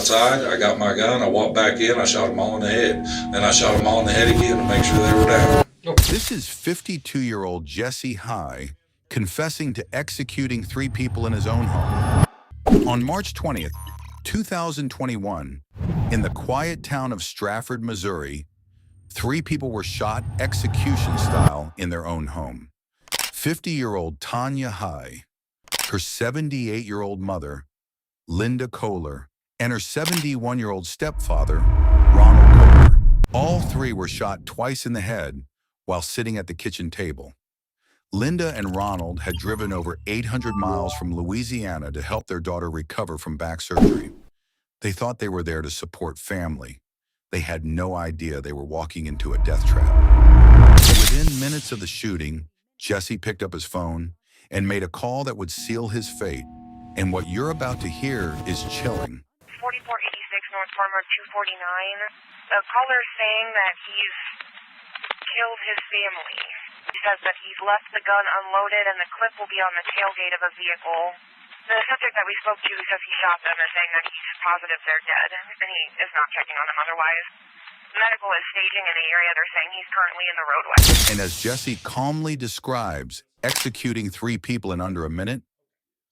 outside. I got my gun. I walked back in. I shot them all in the head. Then I shot them all in the head again to make sure they were down. This is 52-year-old Jesse Huy confessing to executing 3 people in his own home. On March 20th, 2021, in the quiet town of Strafford, Missouri, 3 people were shot execution style in their own home. 50-year-old Tanya Huy, her 78-year-old mother, Linda Kohler, and her 71-year-old stepfather, Ronald Kohler. All 3 were shot twice in the head while sitting at the kitchen table. Linda and Ronald had driven over 800 miles from Louisiana to help their daughter recover from back surgery. They thought they were there to support family. They had no idea they were walking into a death trap. Within minutes of the shooting, Jesse picked up his phone and made a call that would seal his fate. And what you're about to hear is chilling. 4486 North Farmer 249. The caller is saying that he's killed his family. He says that he's left the gun unloaded and the clip will be on the tailgate of a vehicle. The subject that we spoke to says he shot them. They're saying that he's positive they're dead, and he is not checking on them otherwise. Medical is staging in the area. They're saying he's currently in the roadway. And as Jesse calmly describes executing 3 people in under a minute,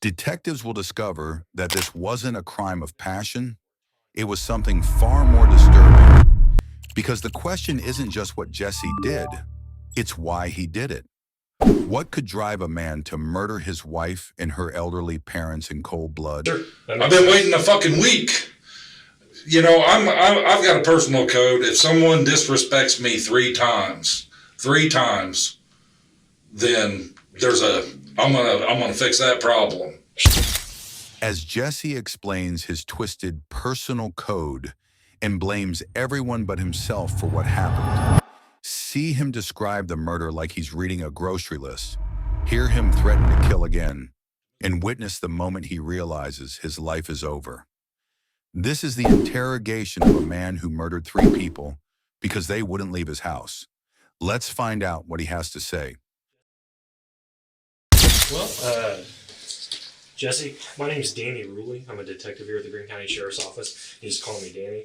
detectives will discover that this wasn't a crime of passion. It was something far more disturbing. Because the question isn't just what Jesse did, it's why he did it. What could drive a man to murder his wife and her elderly parents in cold blood? I've been waiting a fucking week. You know, I've got a personal code. If someone disrespects me 3 times, then I'm gonna fix that problem. As Jesse explains his twisted personal code and blames everyone but himself for what happened, see him describe the murder like he's reading a grocery list, hear him threaten to kill again, and witness the moment he realizes his life is over. This is the interrogation of a man who murdered 3 people because they wouldn't leave his house. Let's find out what he has to say. Well, Jesse, my name is Danny Ruley. I'm a detective here at the Greene County Sheriff's Office. You just call me Danny.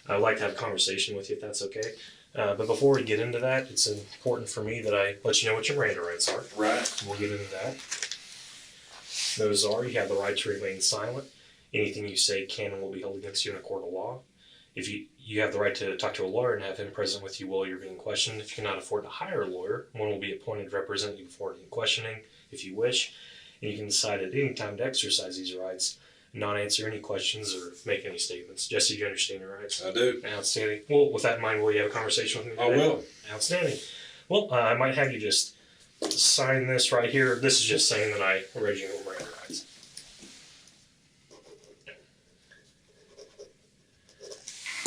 I'd like to have a conversation with you if that's okay. But before we get into that, it's important for me that I let you know what your Miranda rights are. Right. We'll get into that. Those are, you have the right to remain silent. Anything you say can and will be held against you in a court of law. If you have the right to talk to a lawyer and have him present with you while you're being questioned. If you cannot afford to hire a lawyer, one will be appointed to represent you before any questioning if you wish. And you can decide at any time to exercise these rights, not answer any questions or make any statements. Jesse, do you understand your rights? I do. Outstanding. Well, with that in mind, will you have a conversation with me today? I will. Outstanding. Well, I might have you just sign this right here. This is just saying that I read you your Miranda rights.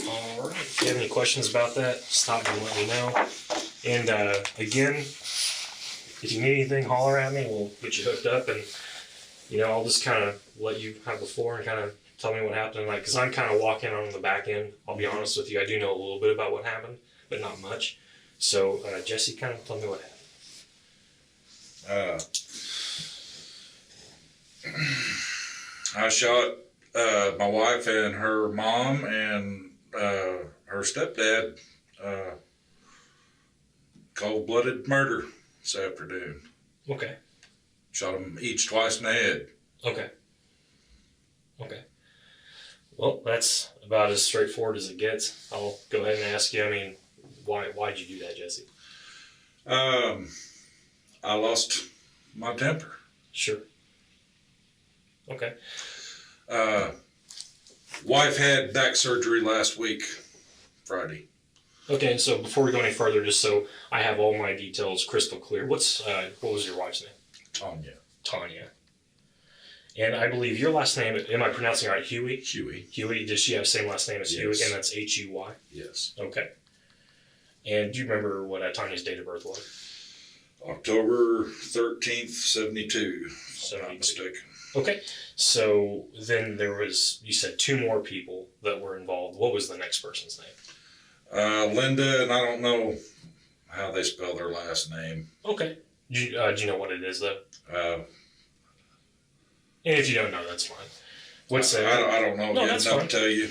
All right. If you have any questions about that, stop me and let me know. And again, if you need anything, holler at me. We'll get you hooked up, and I'll just kind of let you have the floor and kind of tell me what happened tonight, because I'm kind of walking on the back end. I'll be honest with you, I do know a little bit about what happened, but not much. So, Jesse, kind of tell me what happened. I shot my wife and her mom and her stepdad. Cold-blooded murder this afternoon. Okay. Shot them each twice in the head. Okay. Well, that's about as straightforward as it gets. I'll go ahead and ask you, why'd you do that, Jesse? I lost my temper. Sure. Okay. Wife had back surgery last week, Friday. Okay, so before we go any further, just so I have all my details crystal clear, what was your wife's name? Tanya. And I believe your last name, am I pronouncing it right? Huy? Huy. Does she have the same last name as Yes. Huy? And that's Huy? Yes. Okay. And do you remember what Tanya's date of birth was? October 13th, 72. If I'm not mistaken. Okay. So then there was, you said 2 more people that were involved. What was the next person's name? Linda, and I don't know how they spell their last name. Okay. Do you know what it is, though? Uh, And if you don't know, that's fine. What's that? I don't know. No, yet that's enough fine. to tell you.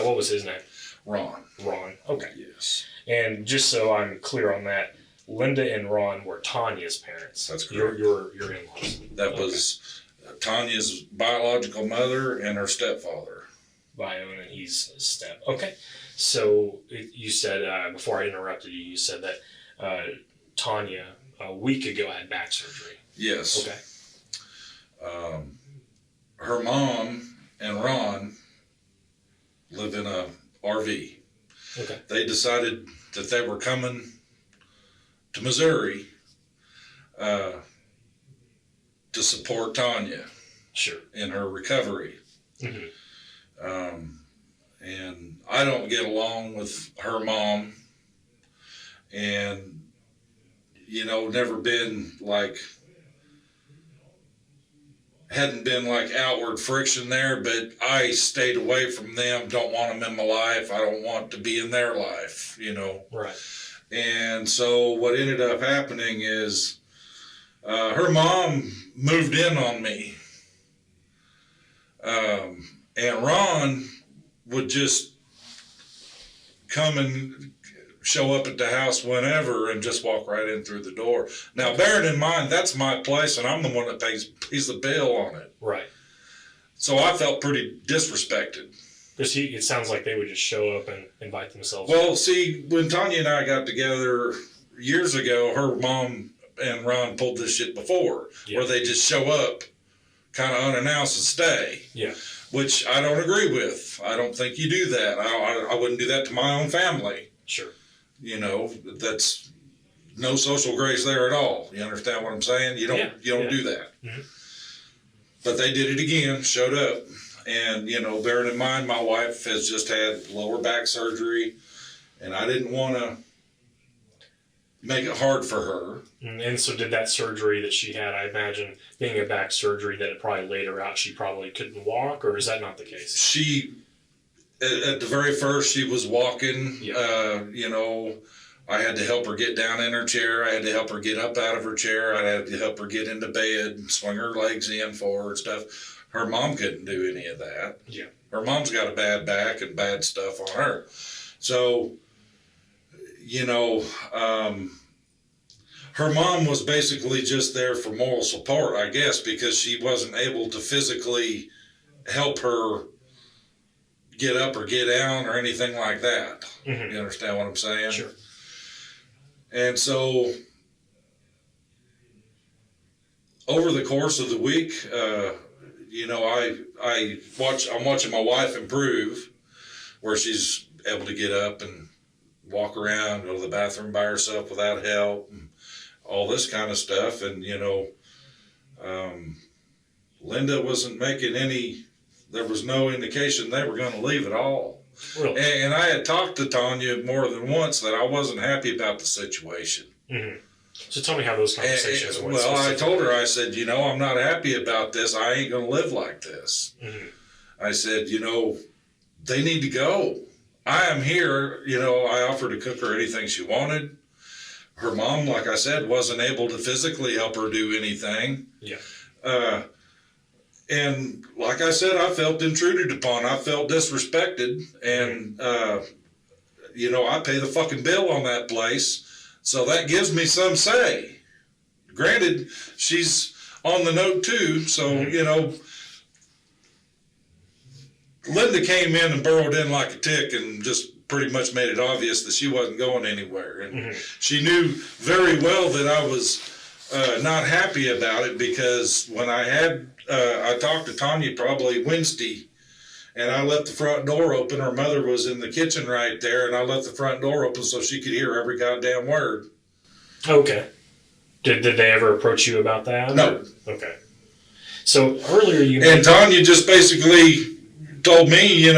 What was his name? Ron. Ron. Okay. Yes. And just so I'm clear on that, Linda and Ron were Tanya's parents. That's correct. Your in-laws. That was Tanya's biological mother and her stepfather. Bio, and he's a step. Okay. So you said, before I interrupted you, you said that Tanya, a week ago, had back surgery. Yes. Okay. Her mom and Ron live in a RV. Okay. They decided that they were coming to Missouri to support Tanya Sure. in her recovery. Mm-hmm. And I don't get along with her mom, and never been like, hadn't been like outward friction there, but I stayed away from them. Don't want them in my life. I don't want to be in their life, Right. And so what ended up happening is her mom moved in on me, and Ron would just come and show up at the house whenever and just walk right in through the door. Now, bearing in mind, that's my place, and I'm the one that pays the bill on it. Right. So I felt pretty disrespected. Because it sounds like they would just show up and invite themselves. Well, see, when Tanya and I got together years ago, her mom and Ron pulled this shit before, where they just show up kind of unannounced and stay. Yeah. Which I don't agree with. I don't think you do that. I wouldn't do that to my own family. Sure. That's no social grace there at all. You understand what I'm saying? You don't do that. Mm-hmm. But they did it again, showed up. And, bearing in mind, my wife has just had lower back surgery, and I didn't want to make it hard for her. And so did that surgery that she had, I imagine, being a back surgery, that it probably laid her out, she probably couldn't walk, or is that not the case? She, at the very first, she was walking. Yeah. I had to help her get down in her chair. I had to help her get up out of her chair. I had to help her get into bed and swing her legs in for her and stuff. Her mom couldn't do any of that. Yeah. Her mom's got a bad back and bad stuff on her. So, her mom was basically just there for moral support, I guess, because she wasn't able to physically help her get up or get down or anything like that. Mm-hmm. You understand what I'm saying? Sure. And so, over the course of the week, I'm watching my wife improve, where she's able to get up and walk around, go to the bathroom by herself without help, and all this kind of stuff. And, Linda wasn't making there was no indication they were going to leave at all. Really? And I had talked to Tanya more than once that I wasn't happy about the situation. Mm-hmm. So tell me how those conversations went. Well, I told her, I said, I'm not happy about this. I ain't going to live like this. Mm-hmm. I said, they need to go. I am here. I offered to cook her anything she wanted. Her mom, like I said, wasn't able to physically help her do anything. Yeah. And like I said, I felt intruded upon. I felt disrespected. And, I pay the fucking bill on that place. So that gives me some say. Granted, she's on the note too. So, Linda came in and burrowed in like a tick and just pretty much made it obvious that she wasn't going anywhere. And she knew very well that I was not happy about it, because when I talked to Tanya probably Wednesday, and I left the front door open. Her mother was in the kitchen right there, and I left the front door open so she could hear every goddamn word. Okay. Did they ever approach you about that? No. Okay. So earlier you... And Tanya just basically told me,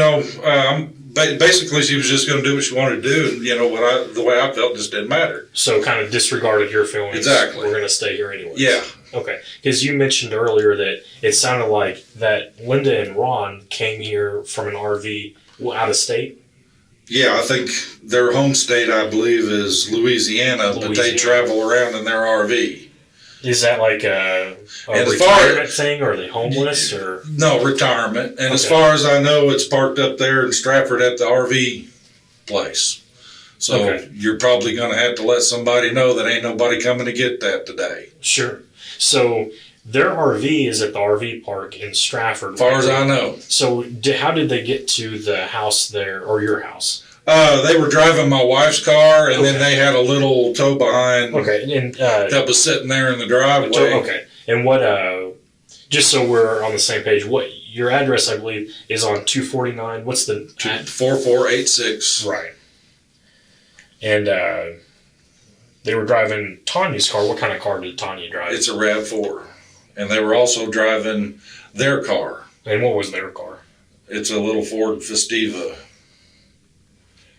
basically she was just going to do what she wanted to do, and the way I felt just didn't matter. So kind of disregarded your feelings. Exactly. We're going to stay here anyway. Yeah. Okay. Because you mentioned earlier that it sounded like that Linda and Ron came here from an RV out of state. Yeah, I think their home state, I believe, is Louisiana, but they travel around in their RV. Is that like a And retirement thing, or are they homeless, or? No, retirement. And as Okay. far as I know, it's parked up there in Strafford at the RV place. So Okay. you're probably going to have to let somebody know that ain't nobody coming to get that today. Sure. So their RV is at the RV park in Strafford. As far as I know. So how did they get to the house there, or your house? They were driving my wife's car, and then Okay. they had a little tow behind Okay, and that was sitting there in the driveway. okay, and what? Just so we're on the same page, what your address, I believe, is on 249. What's the 4486. right? And they were driving Tanya's car. What kind of car did Tanya drive? It's a RAV4. And they were also driving their car. And what was their car? It's a little Ford Festiva.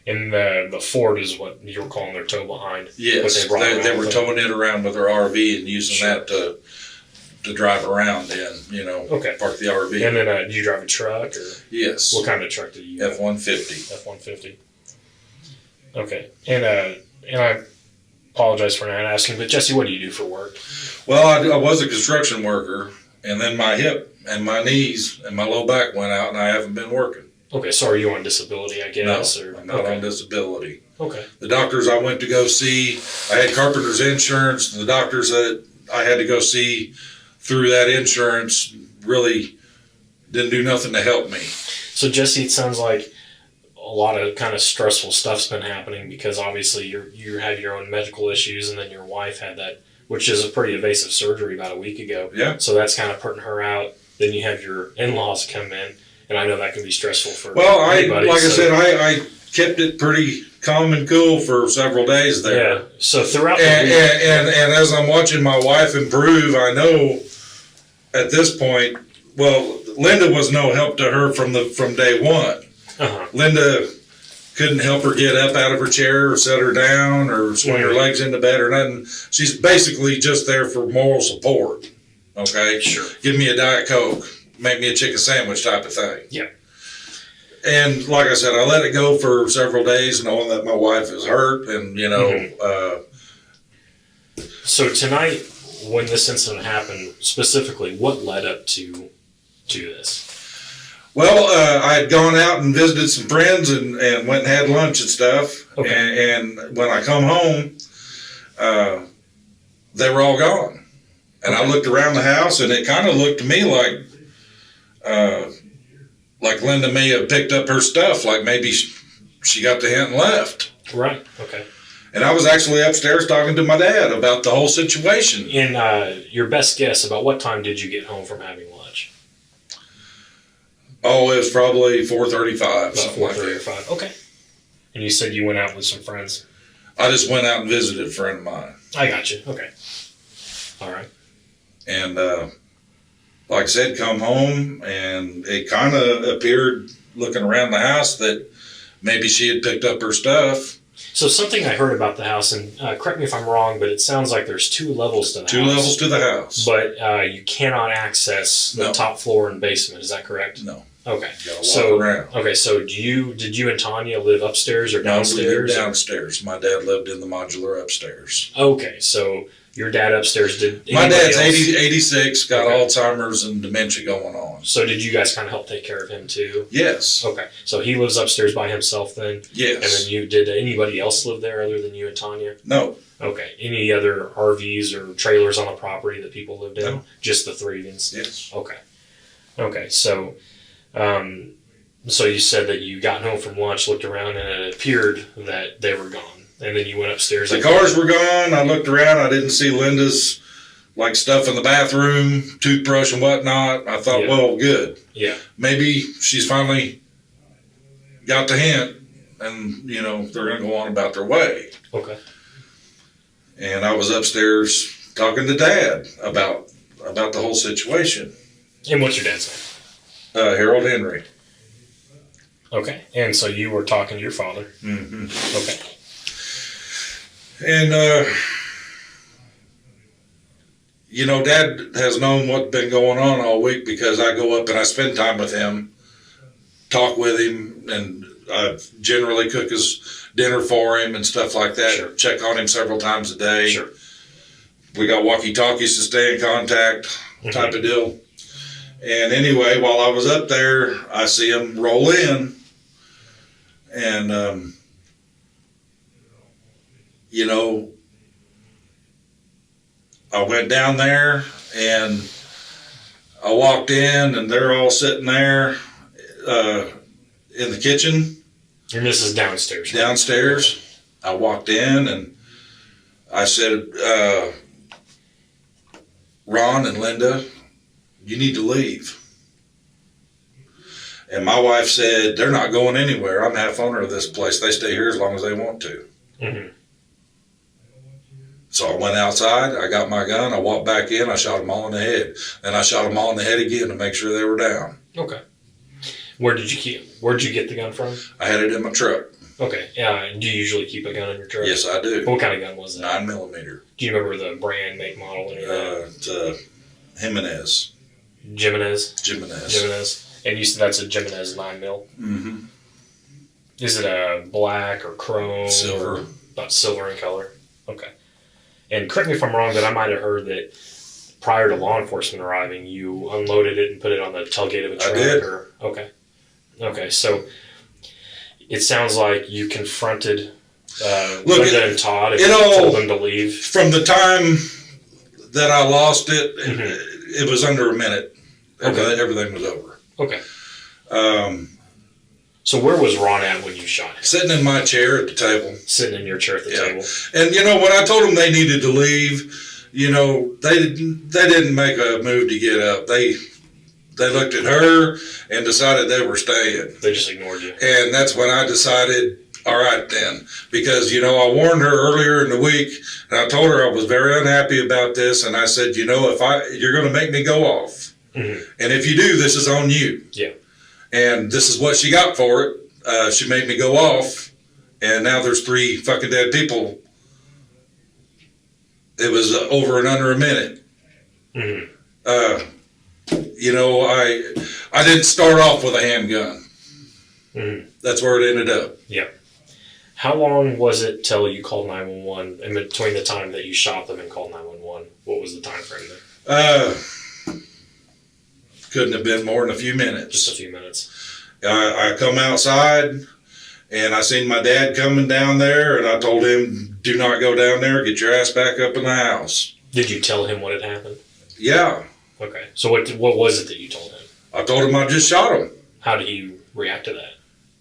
And the Ford is what you were calling their tow behind. Yes, What brought they around were with towing it around with their RV and using Sure. that to drive around in, Okay. park the RV. And then do you drive a truck, or Yes, what kind of truck do you have? F-150. F-150. Okay, and I apologize for not asking, but Jesse, what do you do for work? Well, I was a construction worker, and then my hip and my knees and my low back went out, and I haven't been working. Okay, so are you on disability, I guess? No, or I'm not on disability. Okay. The doctors I went to go see, I had carpenter's insurance. The doctors that I had to go see through that insurance really didn't do nothing to help me. So Jesse, it sounds like a lot of kind of stressful stuff's been happening, because obviously you had your own medical issues, and then your wife had that, which is a pretty invasive surgery about a week ago. Yeah. So that's kind of putting her out. Then you have your in-laws come in, and I know that can be stressful for Well, anybody. I said, I kept it pretty calm and cool for several days there. Yeah. So throughout the And, week, and as I'm watching my wife improve, I know at this point, well, Linda was no help to her from day one. uh-huh. Linda couldn't help her get up out of her chair or set her down or swing her legs into bed or nothing. She's basically just there for moral support. Okay? Sure. Give me a Diet Coke, make me a chicken sandwich type of thing. Yeah. And like I said, I let it go for several days knowing that my wife is hurt and, So tonight, when this incident happened, specifically, what led up to this? well, I had gone out and visited some friends and went and had lunch and stuff. Okay. And when I come home, they were all gone. And I looked around the house, and it kind of looked to me like Linda may have picked up her stuff, like maybe she got the hint and left. Right. Okay. And I was actually upstairs talking to my dad about the whole situation. In your best guess, about what time did you get home from having lunch? Oh, it was probably 4:35, About something like 4:30 or that. 5. Okay. And you said you went out with some friends. I just went out and visited a friend of mine. I got you. Okay. All right. And like I said, come home, and it kind of appeared, looking around the house, that maybe she had picked up her stuff. So something I heard about the house, and correct me if I'm wrong, but it sounds like there's 2 levels to the house. 2 levels to the house. But you cannot access the No. top floor and basement. Is that correct? No, Okay. you gotta walk So around. okay. So did you and Tanya live upstairs or No, we lived downstairs? downstairs. My dad lived in the modular upstairs. Okay. So your dad upstairs. Did My anybody dad's else- 86, got Okay. Alzheimer's and dementia going on. So did you guys kind of help take care of him too? Yes, Okay. So he lives upstairs by himself then, and yes. then did anybody else live there other than you and Tanya? No, Okay. Any other RVs or trailers on the property that people lived in? No. Just the 3 of you? yes. Okay. Okay. So, so you said that you got home from lunch, looked around, and it appeared that they were gone. And then you went upstairs. The cars were gone. I looked around. I didn't see Linda's stuff in the bathroom, toothbrush and whatnot. I thought, Yeah. well, good. Yeah. Maybe she's finally got the hint, and they're gonna go on about their way. Okay. And I was upstairs talking to Dad about the whole situation. And what's your dad's name? Harold Henry. Okay. And so you were talking to your father. Mm-hmm. Okay. And Dad has known what's been going on all week, because I go up and I spend time with him, talk with him, and I generally cook his dinner for him and stuff like that. Sure. Check on him several times a day. Sure. we got walkie-talkies to stay in contact, type of deal. And anyway, while I was up there, I see him roll in, and you know, I went down there and I walked in, and they're all sitting there in the kitchen. And this is downstairs. Right? Downstairs. I walked in and I said, Ron and Linda, you need to leave. And my wife said, they're not going anywhere. I'm half owner of this place. They stay here as long as they want to. Mm-hmm. So I went outside, I got my gun, I walked back in, I shot them all in the head. Then I shot them all in the head again to make sure they were down. Okay. Where'd you get the gun from? I had it in my truck. Okay. Do you usually keep a gun in your truck? Yes, I do. What kind of gun was that? 9mm. Do you remember the brand, make, model, any of that? It's Jimenez. Jimenez. And you said that's a Jimenez 9mm? Mm-hmm. Is it a black or chrome? Silver. About silver in color? Okay. And correct me if I'm wrong, but I might have heard that prior to law enforcement arriving, you unloaded it and put it on the tailgate of a truck? I did. Okay, so it sounds like you confronted Linda and Todd and told them to leave. From the time that I lost it, it was under a minute. Okay. Everything was over. Okay. So where was Ron at when you shot him? Sitting in my chair at the table. Sitting in your chair at the table. And you know, when I told them they needed to leave, you know, they didn't make a move to get up. They looked at her and decided they were staying. They just ignored you. And that's when I decided, all right then, because, you know, I warned her earlier in the week, and I told her I was very unhappy about this, and I said, you know, you're going to make me go off, and if you do, this is on you. Yeah. And this is what she got for it. She made me go off, and now there's 3 fucking dead people. It was over and under a minute. You know, I didn't start off with a handgun. That's where it ended up. Yeah. How long was it till you called 911? In between the time that you shot them and called 911, what was the time frame there? Couldn't have been more than a few minutes. Just a few minutes. I come outside, and I seen my dad coming down there, and I told him, do not go down there. Get your ass back up in the house. Did you tell him what had happened? Yeah. Okay. So what was it that you told him? I told him I just shot him. How did he react to that?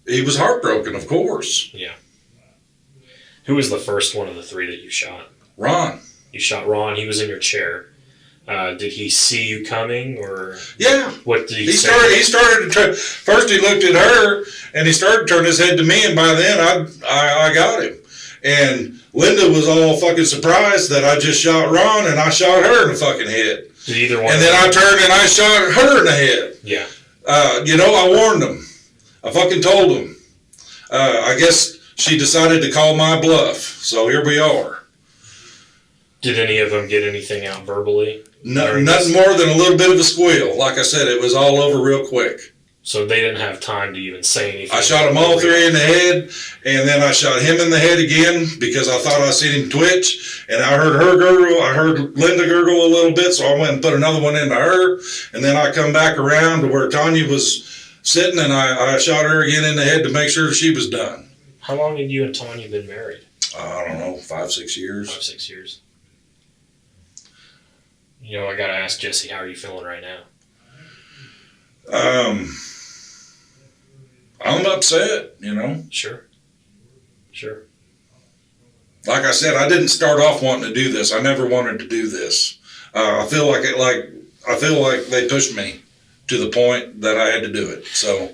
He was heartbroken, of course. Yeah. Who was the first one of the 3 that you shot? Ron. You shot Ron. He was in your chair. Did he see you coming, or? Yeah. What did he say? He started to try. First, he looked at her, and he started to turn his head to me, and by then, I got him. And Linda was all fucking surprised that I just shot Ron, and I shot her in the fucking head. Did either one? And then I turned and I shot her in the head. Yeah. You know, I warned them. I fucking told them. I guess she decided to call my bluff. So here we are. Did any of them get anything out verbally? Nothing more than a little bit of a squeal. Like I said, it was all over real quick. So they didn't have time to even say anything. I shot them all 3 in the head, and then I shot him in the head again because I thought I seen him twitch, and I heard her gurgle. I heard Linda gurgle a little bit, so I went and put another one into her, and then I come back around to where Tanya was sitting, and I shot her again in the head to make sure she was done. How long had you and Tanya been married? I don't know, 5-6 years. 5-6 years. You know, I gotta ask Jesse, how are you feeling right now? I'm upset, you know. Sure. Like I said, I didn't start off wanting to do this. I never wanted to do this. I feel like they pushed me to the point that I had to do it. So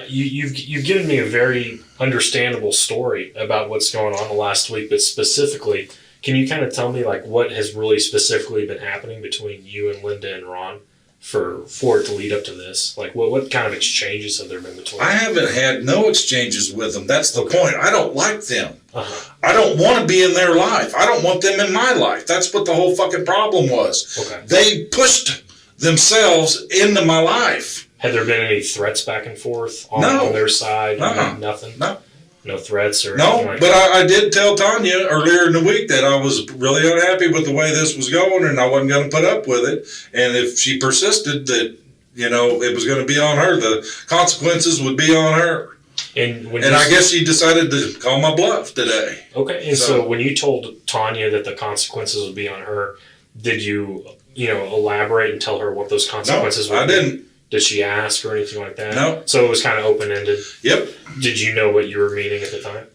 you've given me a very understandable story about what's going on the last week, but specifically, can you kind of tell me like what has really specifically been happening between you and Linda and Ron for it to lead up to this? Like what kind of exchanges have there been between them? I haven't had no exchanges with them. That's the point. I don't like them. I don't want to be in their life. I don't want them in my life. That's what the whole fucking problem was. Okay. They pushed themselves into my life. Had there been any threats back and forth on their side? No. Nothing? No. No threats or No, anything like but that? I did tell Tanya earlier in the week that I was really unhappy with the way this was going, and I wasn't going to put up with it. And if she persisted that, it was going to be on her, the consequences would be on her. And I guess she decided to call my bluff today. Okay, and so when you told Tanya that the consequences would be on her, did you, elaborate and tell her what those consequences No, would be? I didn't. Did she ask or anything like that? No. So it was kind of open-ended? Yep. Did you know what you were meaning at the time?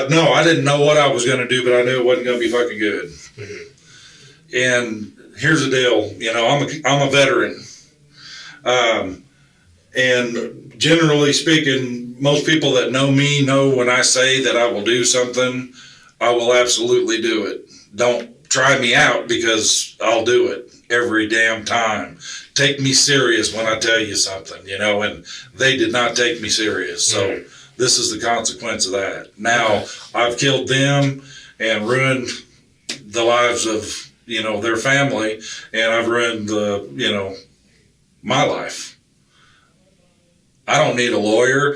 No, I didn't know what I was going to do, but I knew it wasn't going to be fucking good. Mm-hmm. And here's the deal, I'm a veteran. And generally speaking, most people that know me know when I say that I will do something, I will absolutely do it. Don't try me out, because I'll do it every damn time. Take me serious when I tell you something, and they did not take me serious. So this is the consequence of that. Now, I've killed them and ruined the lives of, their family, and I've ruined my life. I don't need a lawyer.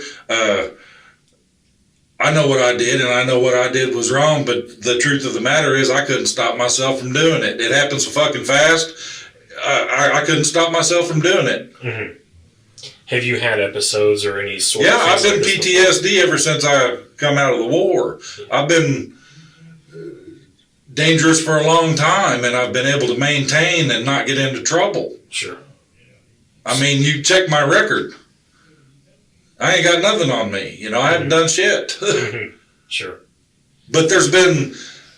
I know what I did, and I know what I did was wrong, but the truth of the matter is I couldn't stop myself from doing it. It happened so fucking fast, I couldn't stop myself from doing it. Mm-hmm. Have you had episodes or any sort of... Yeah, I've been PTSD ever since I come out of the war. I've been dangerous for a long time, and I've been able to maintain and not get into trouble. Sure. I mean, you check my record. I ain't got nothing on me. I haven't done shit. Sure. But there's been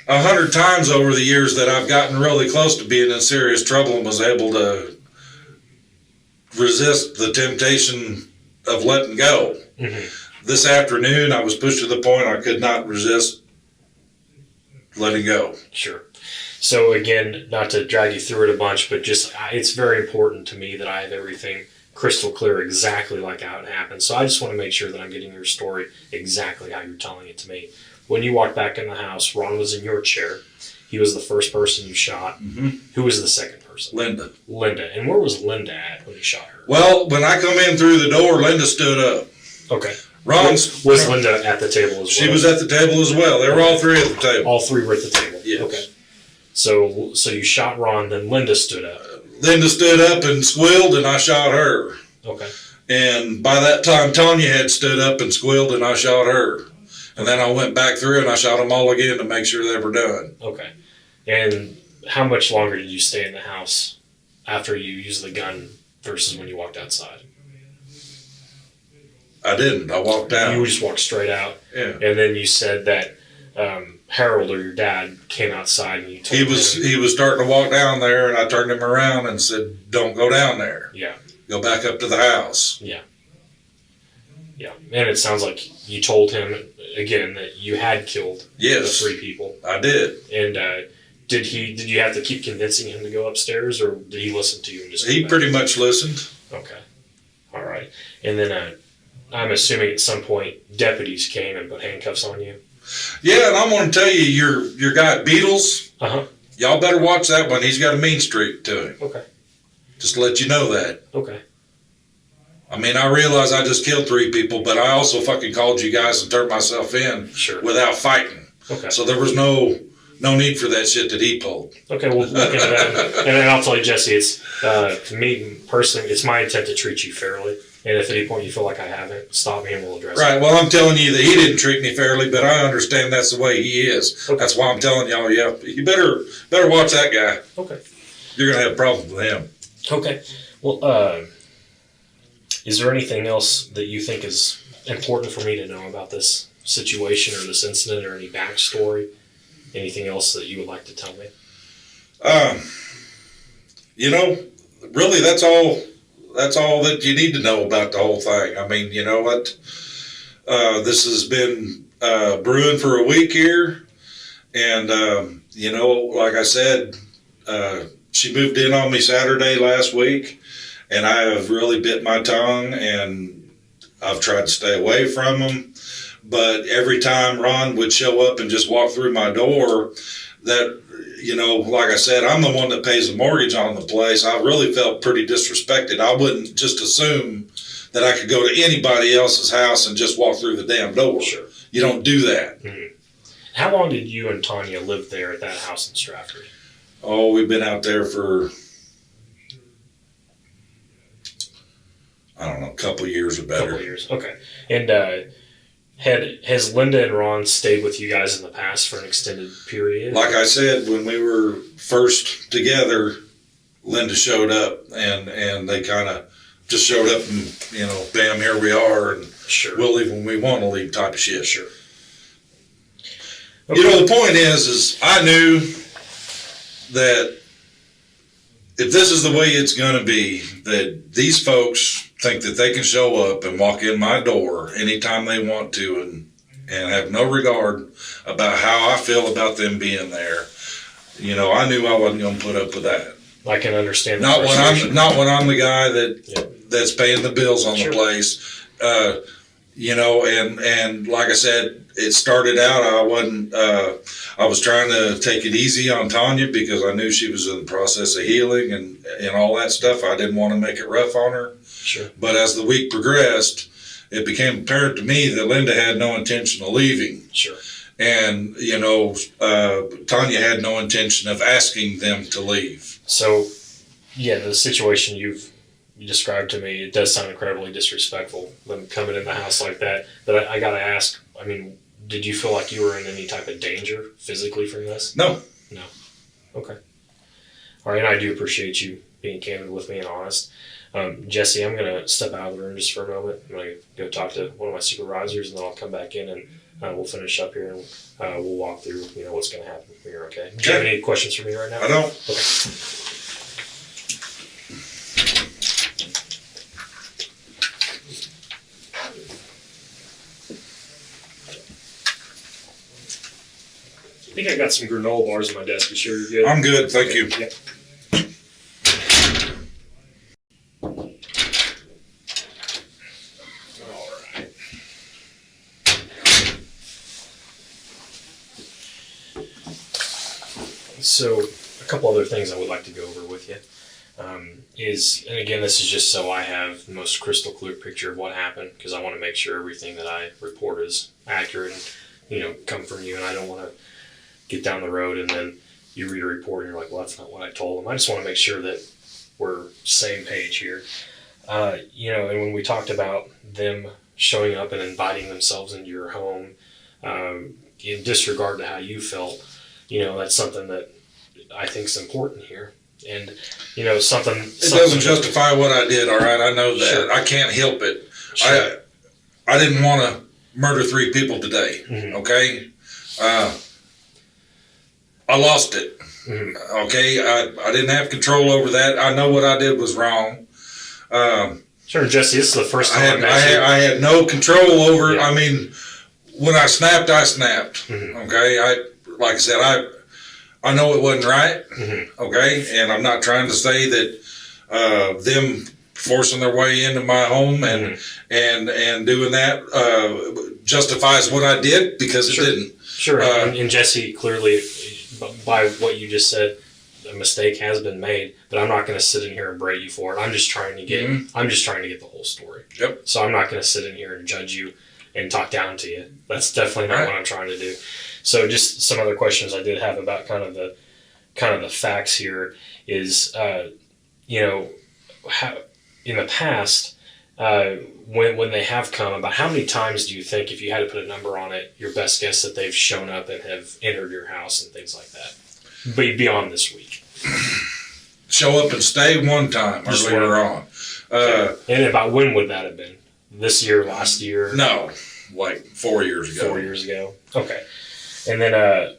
100 times over the years that I've gotten really close to being in serious trouble and was able to resist the temptation of letting go. Mm-hmm. This afternoon, I was pushed to the point I could not resist letting go. Sure. So again, not to drag you through it a bunch, but just it's very important to me that I have everything crystal clear exactly like how it happened. So I just want to make sure that I'm getting your story exactly how you're telling it to me. When you walked back in the house, Ron was in your chair. He was the first person you shot. Mm-hmm. Who was the second person? Linda. Linda. And where was Linda at when you shot her? Well, when I come in through the door, Linda stood up. Okay. Was Linda at the table as well? She was at the table as well. They were all three at the table. All three were at the table? Yes. Okay. So you shot Ron, then Linda stood up. Linda stood up and squealed, and I shot her. Okay. And by that time, Tanya had stood up and squealed, and I shot her. And then I went back through and I shot them all again to make sure they were done. Okay. And how much longer did you stay in the house after you used the gun versus when you walked outside? I didn't. I walked out. You just walked straight out? Yeah. And then you said that Harold, or your dad, came outside and you told him. He was starting to walk down there, and I turned him around and said, "Don't go down there. Yeah. Go back up to the house." Yeah. Yeah. And it sounds like you told him, again, that you had killed the three people. I did. And did you have to keep convincing him to go upstairs, or did he listen to you and just... He pretty much listened. Okay. All right. And then I'm assuming at some point deputies came and put handcuffs on you. Yeah, and I'm going to tell you, your guy Beatles, y'all better watch that one. He's got a mean streak to him. Okay. Just to let you know that. Okay. I mean, I realize I just killed 3 people, but I also fucking called you guys and turned myself in without fighting. Okay. So there was no need for that shit that he pulled. Okay, we'll look into that. And then I'll tell you, Jesse, it's to me personally, it's my intent to treat you fairly. And if at any point you feel like I haven't, stop me and we'll address it. Right. Well, I'm telling you that he didn't treat me fairly, but I understand that's the way he is. Okay. That's why I'm telling y'all, you better watch that guy. Okay. You're going to have problems with him. Okay. Well, is there anything else that you think is important for me to know about this situation or this incident, or any backstory? Anything else that you would like to tell me? Really, that's all that you need to know about the whole thing. I mean, you know what? This has been brewing for a week here. And, like I said, she moved in on me Saturday last week. And I have really bit my tongue, and I've tried to stay away from them. But every time Ron would show up and just walk through my door, that, like I said, I'm the one that pays the mortgage on the place. I really felt pretty disrespected. I wouldn't just assume that I could go to anybody else's house and just walk through the damn door. Sure. You don't do that. Mm-hmm. How long did you and Tanya live there at that house in Strafford? Oh, we've been out there for, I don't know, a couple years or better. Couple years, okay. And has Linda and Ron stayed with you guys in the past for an extended period? Like I said, when we were first together, Linda showed up, and they kind of just showed up and, you know, bam, here we are, and sure. we'll leave when we want to leave type of shit. Sure. Okay. You know, the point is I knew that if this is the way it's going to be, that these folks think that they can show up and walk in my door anytime they want to and have no regard about how I feel about them being there. You know, I knew I wasn't going to put up with that. I can understand that. Not when I'm the guy that's paying the bills on sure. the place. You know, and like I said, it started out, I was trying to take it easy on Tanya because I knew she was in the process of healing and all that stuff. I didn't want to make it rough on her. Sure. But as the week progressed, it became apparent to me that Linda had no intention of leaving. Sure. And, you know, Tanya had no intention of asking them to leave. So, yeah, the situation you described to me, it does sound incredibly disrespectful, them coming in the house like that. But I got to ask, I mean, did you feel like you were in any type of danger physically from this? No. No. Okay. All right, and I do appreciate you being candid with me and honest. Jesse, I'm going to step out of the room just for a moment. I'm going to go talk to one of my supervisors, and then I'll come back in and we'll finish up here and we'll walk through, you know, what's going to happen here, okay? Do you have any questions for me right now? I don't. Okay. I think I got some granola bars on my desk. You sure you're good? I'm good, thank you. Yep. Alright. So, a couple other things I would like to go over with you. And again, this is just so I have the most crystal clear picture of what happened, because I want to make sure everything that I report is accurate and, you know, come from you, and I don't want to get down the road and then you read a report and you're like, well, that's not what I told them. I just want to make sure that we're same page here. You know, and when we talked about them showing up and inviting themselves into your home, in disregard to how you felt, you know, that's something that I think is important here. And, you know, something... It doesn't justify what I did, all right? I know that. Sure. I can't help it. Sure. I didn't want to murder 3 people today, Mm-hmm. okay? I lost it, Mm-hmm. okay? I didn't have control over that. I know what I did was wrong. Sure, Jesse, this is the first time I had no control over it. Yeah. I mean, when I snapped, I snapped, Mm-hmm. okay? Like I said, I know it wasn't right, Mm-hmm. okay? And I'm not trying to say that them forcing their way into my home and doing that justifies what I did, because Sure. it didn't. Sure, and Jesse, clearly, by what you just said, a mistake has been made, but I'm not going to sit in here and berate you for it. I'm just trying to get the whole story. Yep. So I'm not going to sit in here and judge you and talk down to you. That's definitely not Right. what I'm trying to do. So just some other questions I did have about kind of the facts here is, you know, how in the past, when they have come, about how many times do you think, if you had to put a number on it, your best guess that they've shown up and have entered your house and things like that, beyond this week? Show up and stay one time Just earlier one. on. And about when would that have been? This year, last year? No, like 4 years ago. 4 years ago. Okay. And then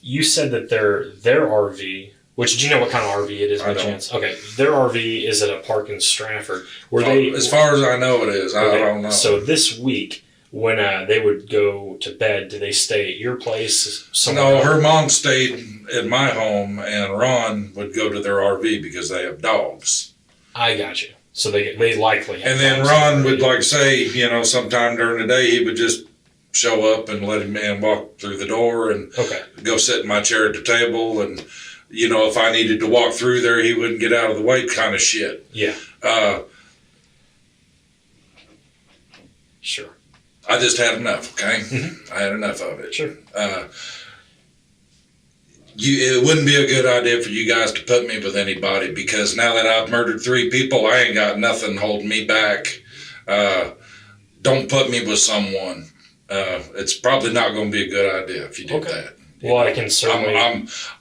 you said that their RV, which, do you know what kind of RV it is by I don't. chance? Okay. Their RV is at a park in Strafford. Were they? As far as I know, it is. I don't know. So this week, when they would go to bed, do they stay at your place? No, her mom stayed at my home, and Ron would go to their RV because they have dogs. I got you. So they likely have And then dogs Ron in the would, RV. like, say, you know, sometime during the day, he would just show up and let him in, walk through the door, and Okay. go sit in my chair at the table. And, you know, if I needed to walk through there, he wouldn't get out of the way, kind of shit. Yeah. Sure. I just had enough, okay? Mm-hmm. I had enough of it. Sure. It wouldn't be a good idea for you guys to put me with anybody, because now that I've murdered 3 people, I ain't got nothing holding me back. Don't put me with someone. It's probably not going to be a good idea if you do that. Well, I can certainly.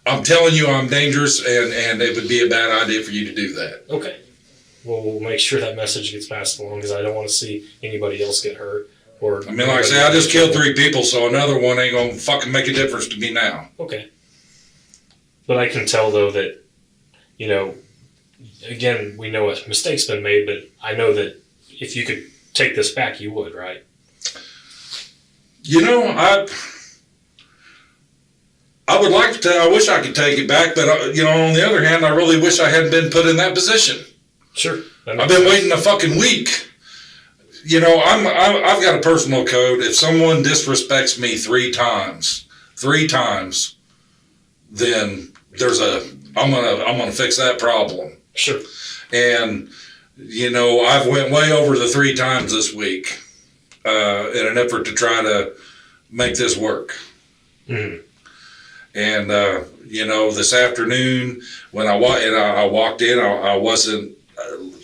I'm telling you, I'm dangerous, and it would be a bad idea for you to do that. Okay. Well, we'll make sure that message gets passed along, because I don't want to see anybody else get hurt. Or I mean, like I say, I just killed 3 people, so another one ain't going to fucking make a difference to me now. Okay. But I can tell, though, that, you know, again, we know a mistake's been made, but I know that if you could take this back, you would, right? You know, I would like to. I wish I could take it back, but you know, on the other hand, I really wish I hadn't been put in that position. Sure. I've been waiting a fucking week. You know, I've got a personal code. If someone disrespects me 3 times, then I'm gonna fix that problem. Sure. And you know, I've went way over the 3 times this week in an effort to try to make this work. Mm-hmm. And you know, this afternoon when I walked in, I wasn't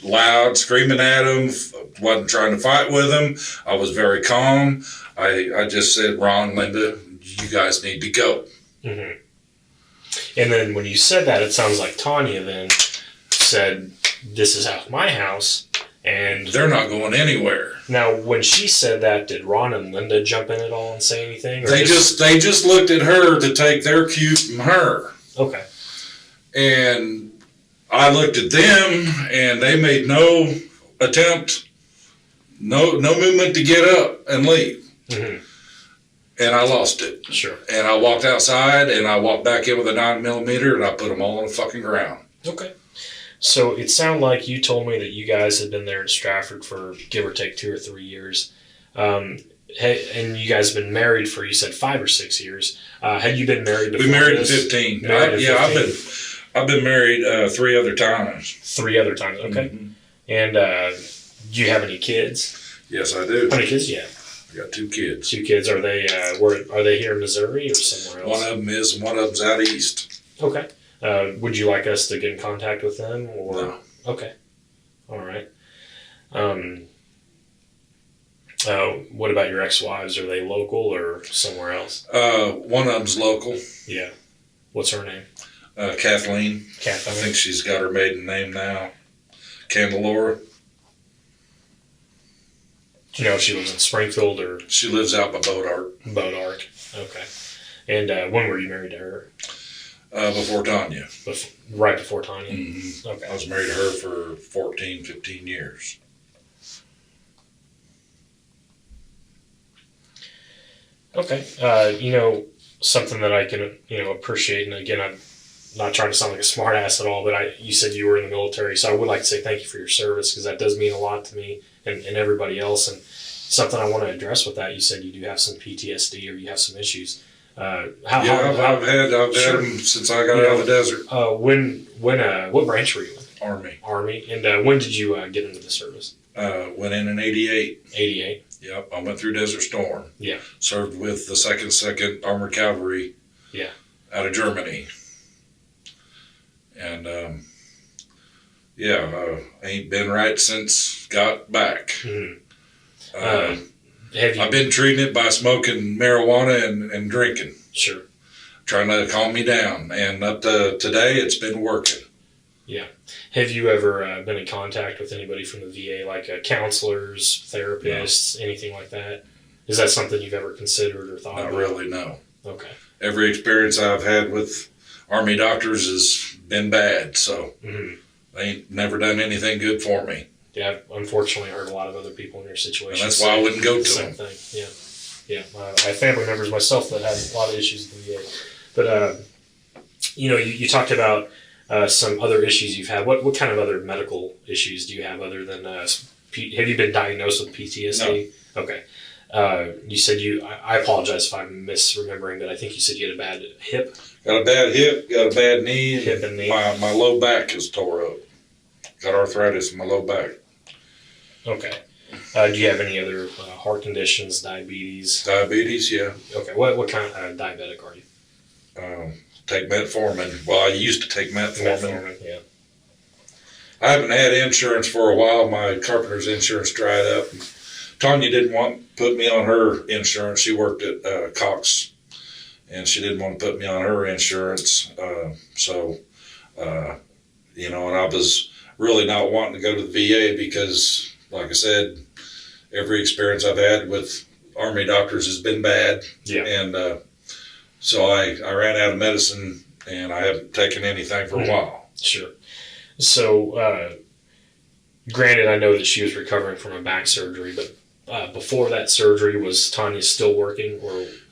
loud screaming at him, wasn't trying to fight with him. I was very calm. I just said, Ron, Linda, you guys need to go. Mm-hmm. And then when you said that, it sounds like Tanya then said, this is out of my house, and they're not going anywhere. Now, when she said that, did Ron and Linda jump in at all and say anything? Or they just looked at her to take their cue from her. Okay. And I looked at them, and they made no attempt, no movement to get up and leave. Mm-hmm. And I lost it. Sure. And I walked outside, and I walked back in with a 9mm, and I put them all on the fucking ground. Okay. So it sounded like you told me that you guys had been there in Strafford for give or take 2 or 3 years. And you guys have been married for, you said, 5 or 6 years. Had you been married before? We married this? in 15. I've been married 3 other times. 3 other times, okay. Mm-hmm. And do you have any kids? Yes, I do. How many kids do you have? I got 2 kids. 2 kids. Are they are they here in Missouri or somewhere else? One of them is, and one of them's out east. Okay. Would you like us to get in contact with them, or no? Okay. All right. What about your ex-wives? Are they local or somewhere else? One of them's local. Yeah. What's her name? Kathleen. Kathleen. I think she's got her maiden name now. Candelora. Do you know if she lives in Springfield or? She lives out by Boat Arc. Okay. And when were you married to her? Before Tanya. Right before Tanya? Mm-hmm. Okay. I was married to her for 14, 15 years. Okay. You know, something that I can, appreciate, and again, I'm not trying to sound like a smart ass at all, but you said you were in the military, so I would like to say thank you for your service, because that does mean a lot to me and everybody else. And something I want to address with that, you said you do have some PTSD, or you have some issues. I've had them since I got out of the desert. What branch were you in? Army. And when did you get into the service? Went in 88. 88. Yep, I went through Desert Storm. Yeah. Served with the 2nd Armored Cavalry. Yeah. Out of Germany. And ain't been right since got back. Mm-hmm. I've been treating it by smoking marijuana and drinking. Sure. Trying to calm me down. And up to today, it's been working. Yeah. Have you ever been in contact with anybody from the VA, like counselors, therapists, anything like that? Is that something you've ever considered or thought about? Not really, no. Okay. Every experience I've had with Army doctors has been bad, so they ain't never done anything good for me. Yeah, I've unfortunately heard a lot of other people in your situation. And that's why I wouldn't go to them. Same thing, yeah. I have family members myself that had a lot of issues with the VA. But, you talked about some other issues you've had. What kind of other medical issues do you have other than, have you been diagnosed with PTSD? No. Okay. You said I apologize if I'm misremembering, but I think you said you had a bad hip. Got a bad hip, got a bad knee. Hip and knee. My low back is tore up. Got arthritis in my low back. Okay. Do you have any other heart conditions, diabetes? Diabetes, yeah. Okay, what kind of diabetic are you? Take metformin. Well, I used to take metformin. Metformin, yeah. I haven't had insurance for a while. My carpenter's insurance dried up. Tanya didn't want to put me on her insurance. She worked at Cox, and she didn't want to put me on her insurance. And I was really not wanting to go to the VA because, like I said, every experience I've had with Army doctors has been bad. Yeah. And so I ran out of medicine, and I haven't taken anything for a while. Sure. So, granted, I know that she was recovering from a back surgery, but before that surgery, was Tanya still working?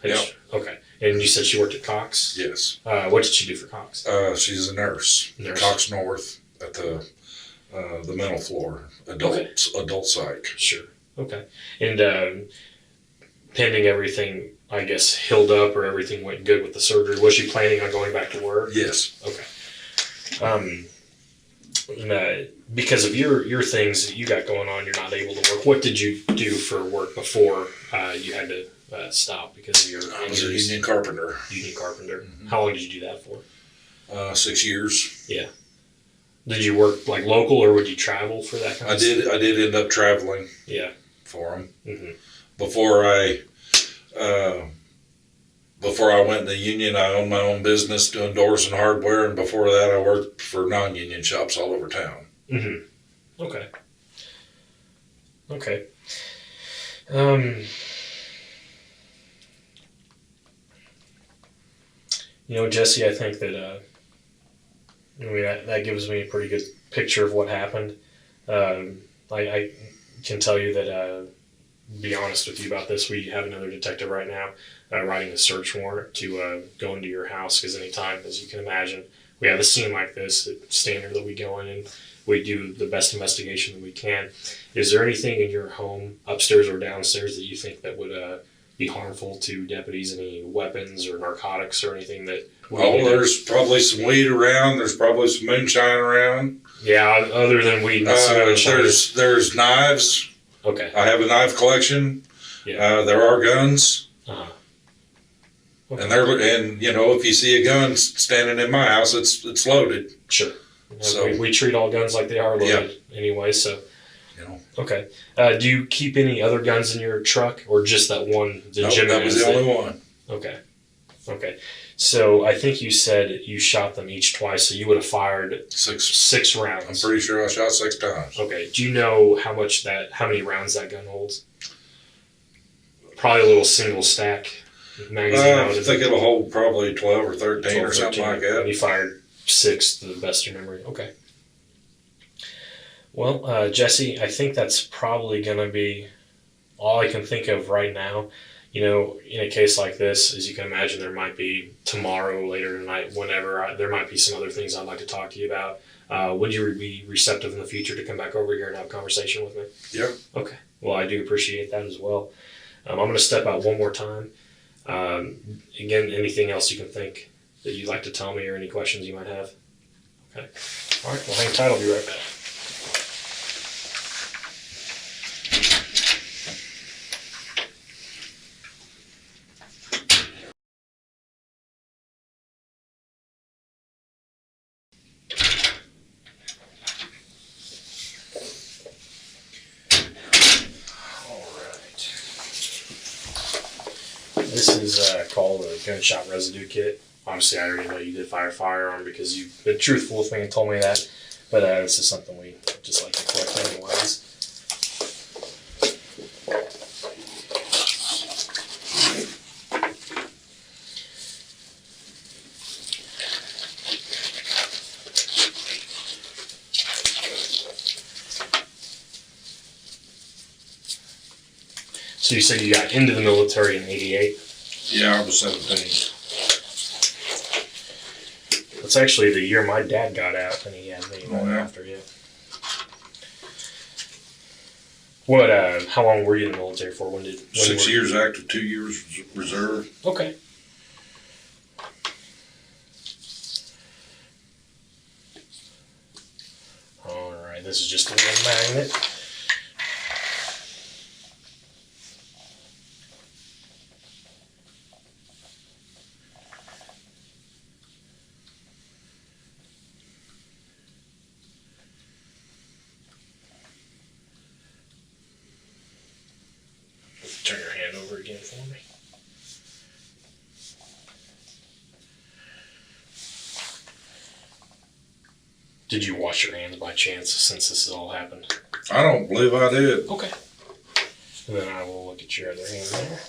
Yep. Okay. And you said she worked at Cox? Yes. What did she do for Cox? She's a nurse. Cox North at the mental floor, adult psych. Sure. Okay. And pending everything, I guess, healed up or everything went good with the surgery, was she planning on going back to work? Yes. Okay. Because of your things that you got going on, you're not able to work. What did you do for work before you had to stop because of your injuries? I was a union carpenter. Union carpenter. Mm-hmm. How long did you do that for? 6 years. Yeah. Did you work like local, or would you travel for that kind of stuff? I did end up traveling. Yeah. For them. Mm-hmm. Before I went in the union, I owned my own business doing doors and hardware, and before that, I worked for non-union shops all over town. Mm-hmm. Okay. Okay. Jesse, I think that that gives me a pretty good picture of what happened. I can tell you that, be honest with you about this, we have another detective right now writing a search warrant to go into your house, because anytime, as you can imagine, we have a scene like this, it's standard that we go in and we do the best investigation that we can. Is there anything in your home, upstairs or downstairs, that you think that would be harmful to deputies? Any weapons or narcotics or anything that... there's probably some weed around. There's probably some moonshine around. Yeah, other than weed. There's knives. Okay. I have a knife collection. Yeah. There are guns. Uh-huh. Okay. And if you see a gun standing in my house, it's loaded. Sure. So we treat all guns like they are loaded anyway. So. Okay. Do you keep any other guns in your truck, or just that one? That was the only one. Okay. Okay. So I think you said you shot them each twice, so you would have fired six rounds. I'm pretty sure I shot 6 times. Okay. Do you know how many rounds that gun holds? Probably a little single stack magazine. I think it'll hold probably 12 or 13 or something like that. And you fired 6 to the best of your memory. Okay. Well, Jesse, I think that's probably going to be all I can think of right now. In a case like this, as you can imagine, there might be tomorrow, later tonight, whenever, there might be some other things I'd like to talk to you about. Would you be receptive in the future to come back over here and have a conversation with me? Yeah. Okay. Well, I do appreciate that as well. I'm going to step out one more time. Again, anything else you can think that you'd like to tell me, or any questions you might have? Okay. All right. Well, hang tight. I'll be right back. This is called a gunshot residue kit. Obviously, I already know you did fire a firearm because you've been truthful with me and told me that. But this is something we just like to collect anyways. So you said you got into the military in '88? Yeah, I was 17. That's actually the year my dad got out, and he had me after, yeah. What? How long were you in the military for? 6 years active, 2 years reserve. Okay. All right, this is just a little magnet. for me. Did you wash your hands by chance since this has all happened? I don't believe I did. Okay. And then I will look at your other hand there.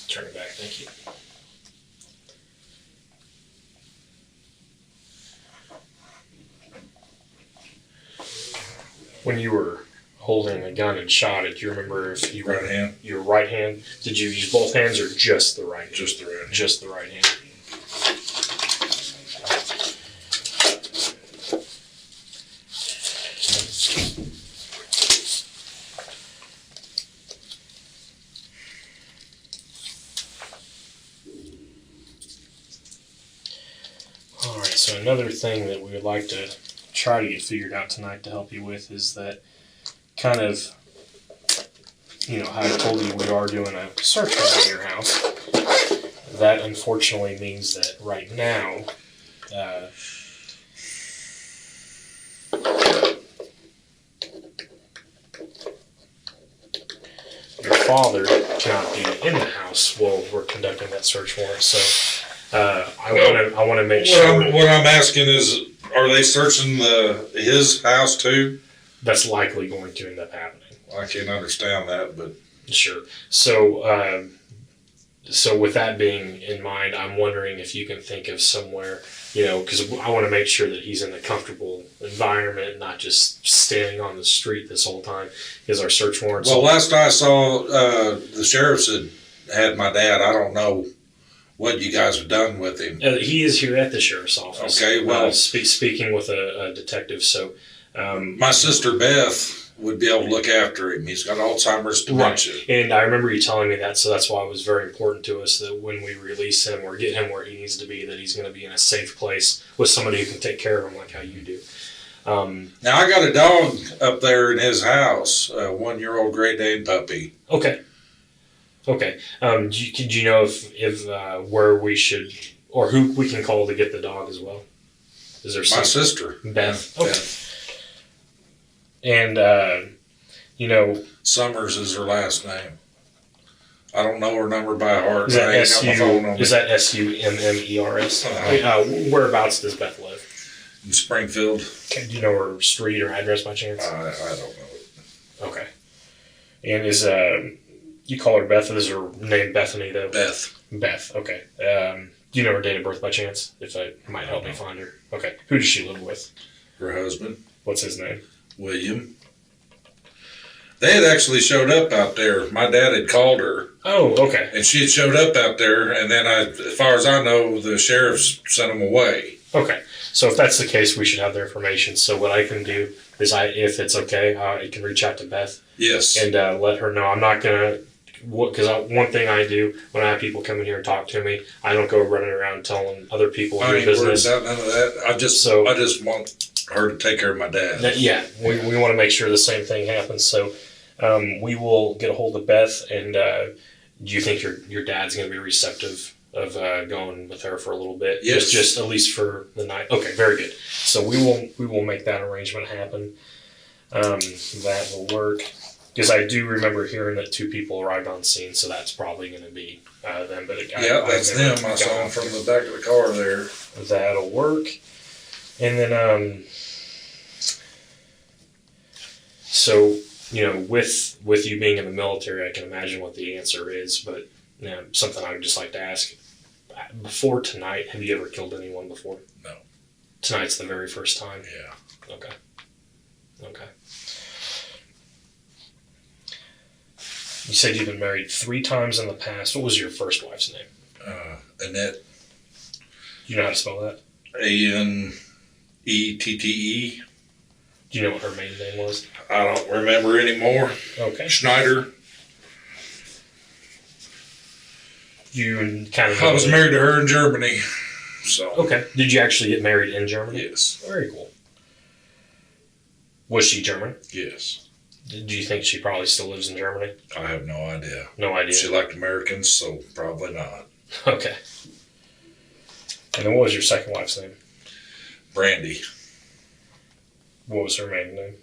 Turn it back, thank you. When you were holding the gun and shot it, do you remember if you Right hand. Your right hand? Did you use both hands or just the right hand? Just the right hand. Just the right hand. Alright, so another thing that we would like to try to get figured out tonight to help you with is that kind of, how I told you we are doing a search warrant in your house. That unfortunately means that right now, your father cannot be in the house while we're conducting that search warrant. So I want to make sure. What I'm asking is, are they searching his house too? That's likely going to end up happening. I can't understand that, but Sure. So, so with that being in mind, I'm wondering if you can think of somewhere, because I want to make sure that he's in a comfortable environment, not just standing on the street this whole time. Because our search warrants. Well, last I saw, the sheriffs had my dad. I don't know what you guys have done with him. He is here at the sheriff's office. Okay, well, speaking with a detective. So, my sister Beth would be able to look after him. He's got Alzheimer's dementia. Right. And I remember you telling me that, so that's why it was very important to us that when we release him or get him where he needs to be, that he's going to be in a safe place with somebody who can take care of him like how you do. Now, I got a dog up there in his house, a 1-year-old Great Dane puppy. Okay. Do you know if where we should, or who we can call to get the dog as well? Is there My sister. Beth. Yeah, Okay. Beth. And, Summers is her last name. I don't know her number by heart. is that I ain't got my phone on me. SUMMERS? Whereabouts does Beth live? In Springfield. Okay, do you know her street or address by chance? I don't know. Okay. And is, you call her Beth, is her name Bethany though? Beth. Okay. Do you know her date of birth by chance? If it might help me find her. Okay. Who does she live with? Her husband. What's his name? William. They had actually showed up out there. My dad had called her. Oh, okay. And she had showed up out there, and then as far as I know, the sheriffs sent them away. Okay. So if that's the case, we should have their information. So what I can do is, if it's okay, I can reach out to Beth. Yes. And let her know. I'm not going to, because one thing I do when I have people come in here and talk to me, I don't go running around telling other people I your ain't worried business. about none of that. I just want her to take care of my dad. Yeah, we want to make sure the same thing happens. So we will get a hold of Beth, and do you think your dad's going to be receptive of going with her for a little bit? Yes. Just at least for the night. Okay, very good. So we will make that arrangement happen. That will work. Because I do remember hearing that 2 people arrived on scene, so that's probably going to be them. But That's them. I saw them from the back of the car there. That'll work. And then, so, with you being in the military, I can imagine what the answer is, but something I would just like to ask. Before tonight, have you ever killed anyone before? No. Tonight's the very first time? Yeah. Okay. You said you've been married 3 times in the past. What was your first wife's name? Annette. Do you know how to spell that? Annette. Do you know what her maiden name was? I don't remember anymore. Okay. Schneider. You kind of. I was married to her in Germany. So. Okay. Did you actually get married in Germany? Yes. Very cool. Was she German? Yes. Do you think she probably still lives in Germany? I have no idea. No idea. She liked Americans, so probably not. Okay. And then what was your second wife's name? Brandy. What was her maiden name?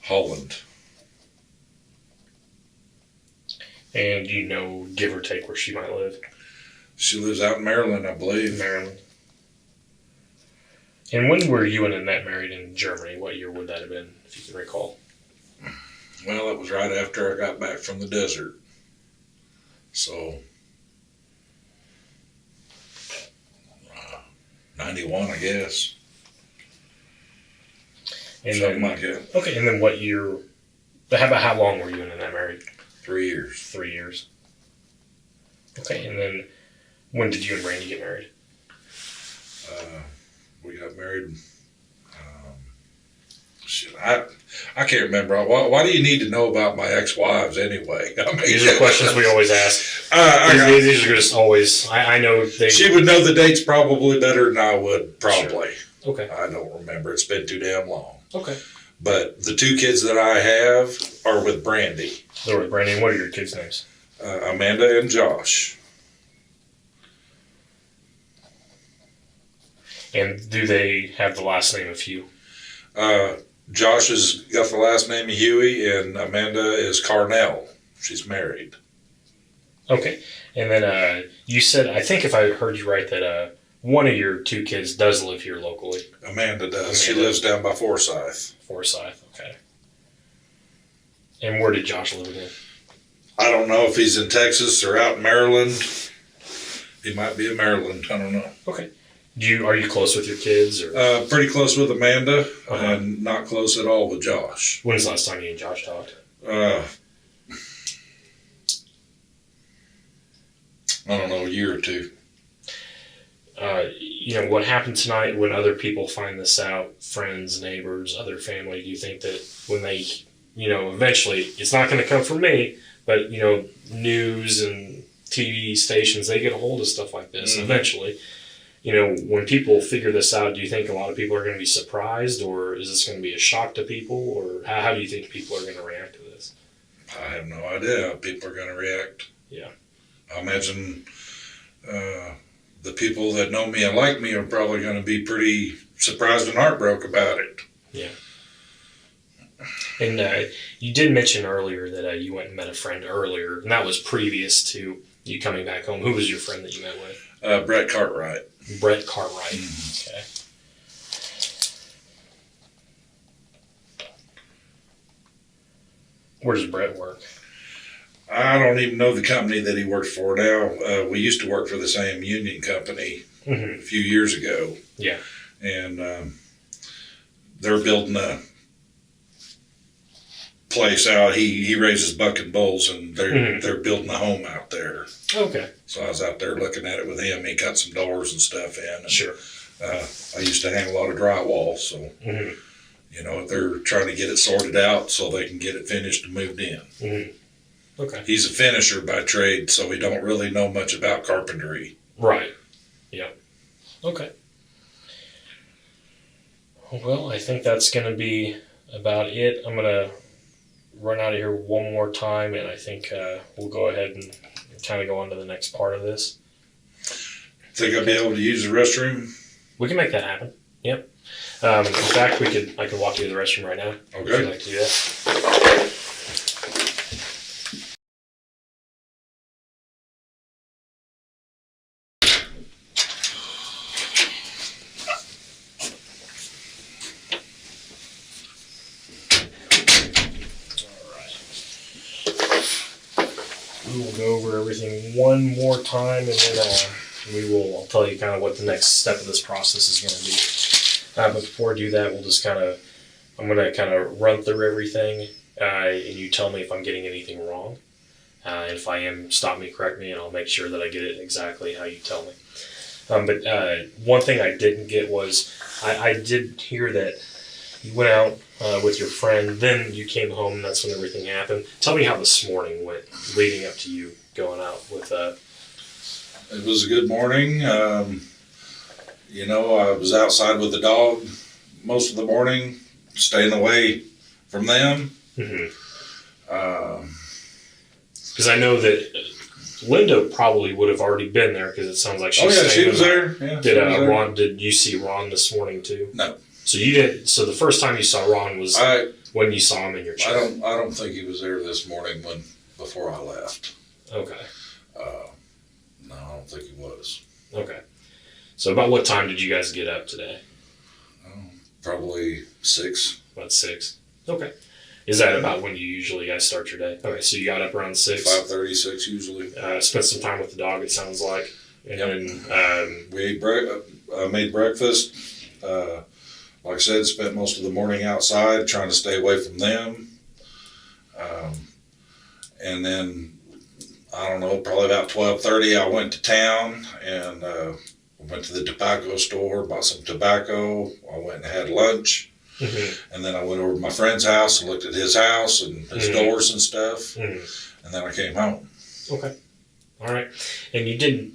Holland. And do you know, give or take, where she might live? She lives out in Maryland, I believe. Maryland. And when were you and Annette married in Germany? What year would that have been, if you can recall? Well, it was right after I got back from the desert. So, 91, I guess. And Something then, like that. okay, and then what year, how long were you and Annette married? 3 years. 3 years. Okay, and then when did you and Randy get married? We got married. Shit, I can't remember. Why do you need to know about my ex-wives anyway? I mean, These are questions we always ask. These are just always. I know they. She would know the dates probably better than I would. Probably. Sure. Okay. I don't remember. It's been too damn long. Okay. But the 2 kids that I have are with Brandy. They're with Brandy. And what are your kids' names? Amanda and Josh. And do they have the last name of Hugh? Josh has got the last name of Huey, and Amanda is Carnell. She's married. Okay. And then you said, I think if I heard you right, that one of your 2 kids does live here locally. Amanda does. She lives down by Forsyth. Forsyth, okay. And where did Josh live again? I don't know if he's in Texas or out in Maryland. He might be in Maryland. I don't know. Okay. Are you close with your kids? Or? Pretty close with Amanda, and not close at all with Josh. When's the last time you and Josh talked? I don't know, a year or 2. What happened tonight when other people find this out, friends, neighbors, other family, do you think that when they, eventually, it's not going to come from me, but, news and TV stations, they get a hold of stuff like this eventually. When people figure this out, do you think a lot of people are going to be surprised, or is this going to be a shock to people, or how do you think people are going to react to this? I have no idea how people are going to react. Yeah. I imagine the people that know me and like me are probably going to be pretty surprised and heartbroken about it. Yeah. And you did mention earlier that you went and met a friend earlier, and that was previous to you coming back home. Who was your friend that you met with? Brett Cartwright. Brett Cartwright. Mm-hmm. Okay. Where does Brett work? I don't even know the company that he works for now. We used to work for the same union company a few years ago. Yeah. And they're building a place out. He raises buck and bulls, and they're building a home out there. Okay. So I was out there looking at it with him. He got some doors and stuff in. And, Sure. I used to hang a lot of drywall, so they're trying to get it sorted out so they can get it finished and moved in. Okay. He's a finisher by trade, so he don't really know much about carpentry. Right. Yeah. Okay. Well, I think that's going to be about it. I'm going to run out of here one more time, and I think we'll go ahead and kind of go on to the next part of this. Think I'll be able to use the restroom? We can make that happen. Yep. In fact, I could walk you to the restroom right now. Okay. Would you like to do that? We will go over everything one more time, and then I'll tell you kind of what the next step of this process is going to be. But before I do that, I'm going to kind of run through everything, and you tell me if I'm getting anything wrong. And if I am, stop me, correct me, and I'll make sure that I get it exactly how you tell me. But one thing I didn't get was, I did hear that you went out with your friend, then you came home, and that's when everything happened. Tell me how this morning went, leading up to you going out with... It was a good morning. I was outside with the dog most of the morning, staying away from them. Because I know that Linda probably would have already been there because it sounds like she's she was there. Yeah, did Ron? Did you see Ron this morning too? No. So you didn't. So the first time you saw Ron was when you saw him in your chair. I don't think he was there this morning before I left. Okay. No, I don't think he was. Okay. So about what time did you guys get up today? Probably 6. About 6. Okay. Is that about when you usually guys start your day? Okay, so you got up around 6. 5:30, 6 usually. Spent some time with the dog. It sounds like. And then we ate made breakfast. Like I said, spent most of the morning outside trying to stay away from them. And then, I don't know, probably about 12:30, I went to town and went to the tobacco store, bought some tobacco. I went and had lunch. And then I went over to my friend's house and looked at his house and his doors and stuff. And then I came home. Okay. All right. And you didn't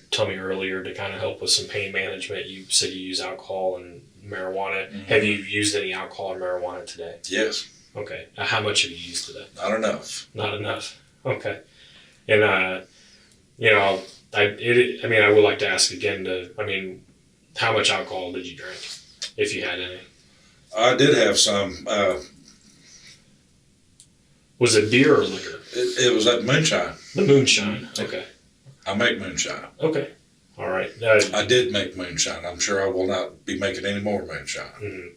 tell me earlier to kind of help with some pain management. You said you use alcohol and marijuana. Have you used any alcohol or marijuana today? Yes. Okay. How much have you used today? Not enough. Not enough. Okay. And, I would like to ask again how much alcohol did you drink, if you had any? I did have some. Was it beer or liquor? It was that moonshine. The moonshine. Okay. I make moonshine. Okay. All right. I did make moonshine. I'm sure I will not be making any more moonshine.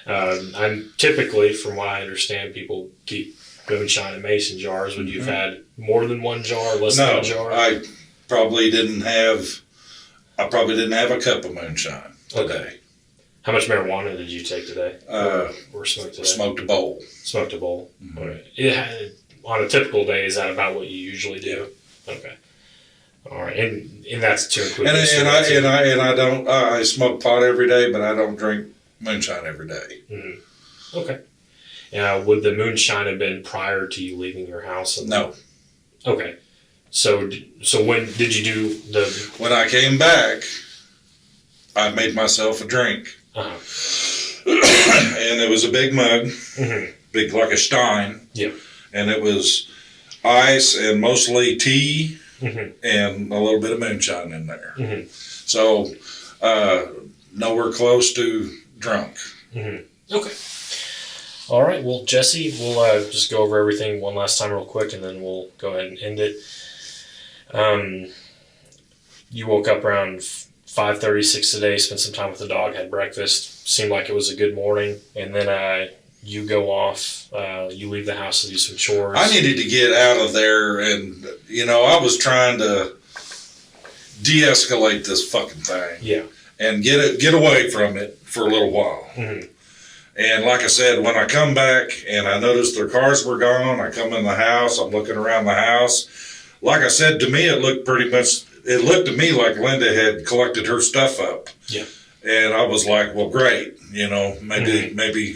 I'm typically, from what I understand, people keep moonshine in mason jars. Would you have had more than one jar, less than a jar? I probably didn't have a cup of moonshine today. Okay. How much marijuana did you take today? Or smoked today? Smoked a bowl. Smoked a bowl. All right. On a typical day, is that about what you usually do? Yeah. Okay. All right, and that's to include. I smoke pot every day, but I don't drink moonshine every day. Okay. Would the moonshine have been prior to you leaving your house? No. Okay. So when did you do the? When I came back, I made myself a drink. And it was a big mug, big like a Stein. Yeah. And it was ice and mostly tea and a little bit of moonshine in there. So nowhere close to drunk. Okay. All right. Well, Jesse, we'll just go over everything one last time real quick, and then we'll go ahead and end it. You woke up around 5:36 today, spent some time with the dog, had breakfast. Seemed like it was a good morning. And then you go off, you leave the house to do some chores. I needed to get out of there, and, I was trying to de-escalate this fucking thing. Yeah. And get away from it for a little while. And like I said, when I come back and I noticed their cars were gone, I come in the house, I'm looking around the house. Like I said, to me, it looked to me like Linda had collected her stuff up. Yeah. And I was like, well, great. Maybe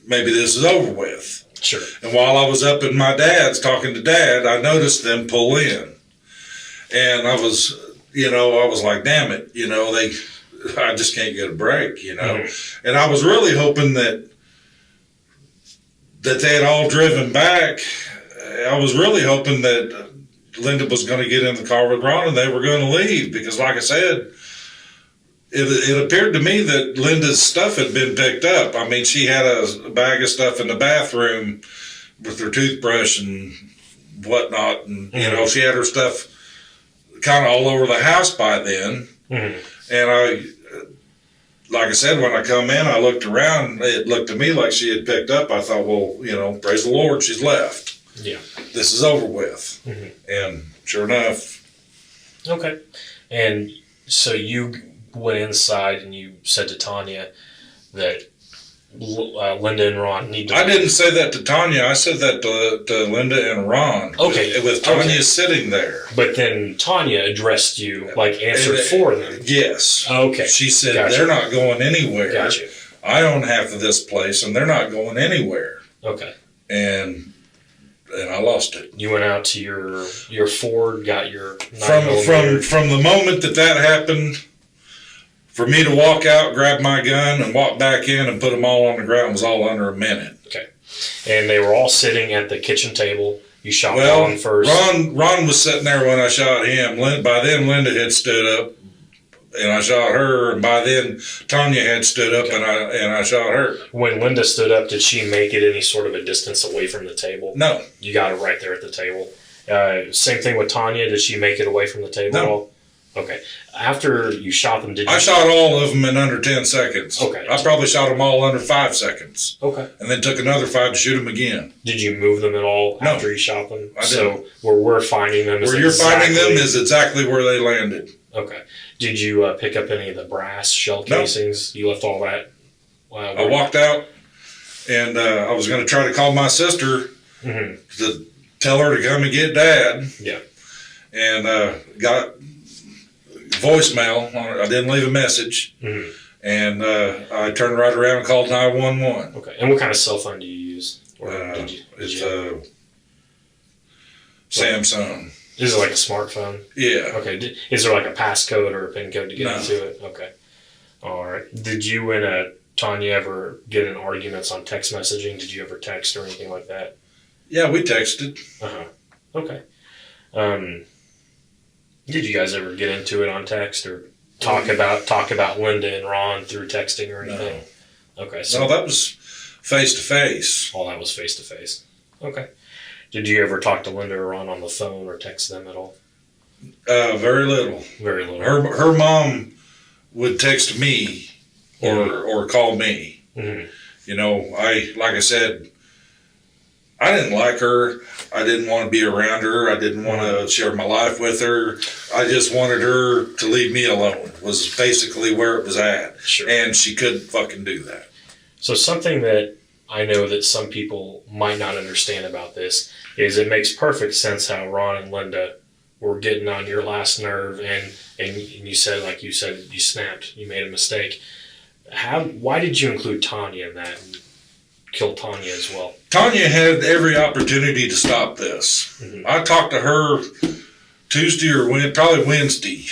this is over with. Sure. And while I was up in my dad's talking to Dad, I noticed them pull in. And I was like, damn it, I just can't get a break, And I was really hoping that they had all driven back. I was really hoping that Linda was going to get in the car with Ron and they were going to leave because, like I said, it appeared to me that Linda's stuff had been picked up. I mean, she had a bag of stuff in the bathroom with her toothbrush and whatnot, and she had her stuff kind of all over the house by then. And like I said, when I come in, I looked around. It looked to me like she had picked up. I thought, well, praise the Lord, she's left. Yeah. This is over with. And sure enough. Okay. And so you went inside and you said to Tanya that Linda and Ron need to... I didn't say that to Tanya. I said that to Linda and Ron. Okay. With Tanya sitting there. But then Tanya addressed you, answered for them. Yes. Okay. She said, they're not going anywhere. Gotcha. I own half of this place, and they're not going anywhere. Okay. And I lost it. You went out to your Ford, got your... From the moment that happened... For me to walk out, grab my gun, and walk back in and put them all on the ground was all under a minute. Okay. And they were all sitting at the kitchen table. You shot Well, Ron first. Ron was sitting there when I shot him. By then, Linda had stood up, and I shot her. And by then, Tanya had stood up, and I shot her. When Linda stood up, did she make it any sort of a distance away from the table? No. You got her right there at the table. Same thing with Tanya. Did she make it away from the table at all? Okay. After you shot them, I shot all of them in under 10 seconds. Okay. I probably shot them all under 5 seconds. Okay. And then took another 5 to shoot them again. Did you move them at all No. after you shot them? I didn't. So where we're finding them is Where you're finding them is exactly where they landed. Okay. Did you pick up any of the brass shell casings? No. You left all that? I walked out, and I was going to try to call my sister to tell her to come and get Dad. Yeah. And got voicemail. I didn't leave a message. And I turned right around and called 911. Okay. And what kind of cell phone do you use? It's a Samsung. Is it like a smartphone? Yeah. Okay. Is there like a passcode or a PIN code to get into it? Okay. All right. Did you and Tanya ever get in arguments on text messaging? Did you ever text or anything like that? Yeah, we texted. Okay. Did you guys ever get into it on text or talk about Linda and Ron through texting or anything? No. Okay. So no, that was face to face. Oh, that was face to face. Okay. Did you ever talk to Linda or Ron on the phone or text them at all? Very little. Very little. Her mom would text me or call me. You know, like I said, I didn't like her. I didn't want to be around her. I didn't want to share my life with her. I just wanted her to leave me alone, was basically where it was at. Sure. And she couldn't fucking do that. So something that I know that some people might not understand about this is it makes perfect sense how Ron and Linda were getting on your last nerve, and you said, like you said, you snapped, you made a mistake. Why did you include Tanya in that and kill Tanya as well? Tanya had every opportunity to stop this. I talked to her Tuesday or probably Wednesday.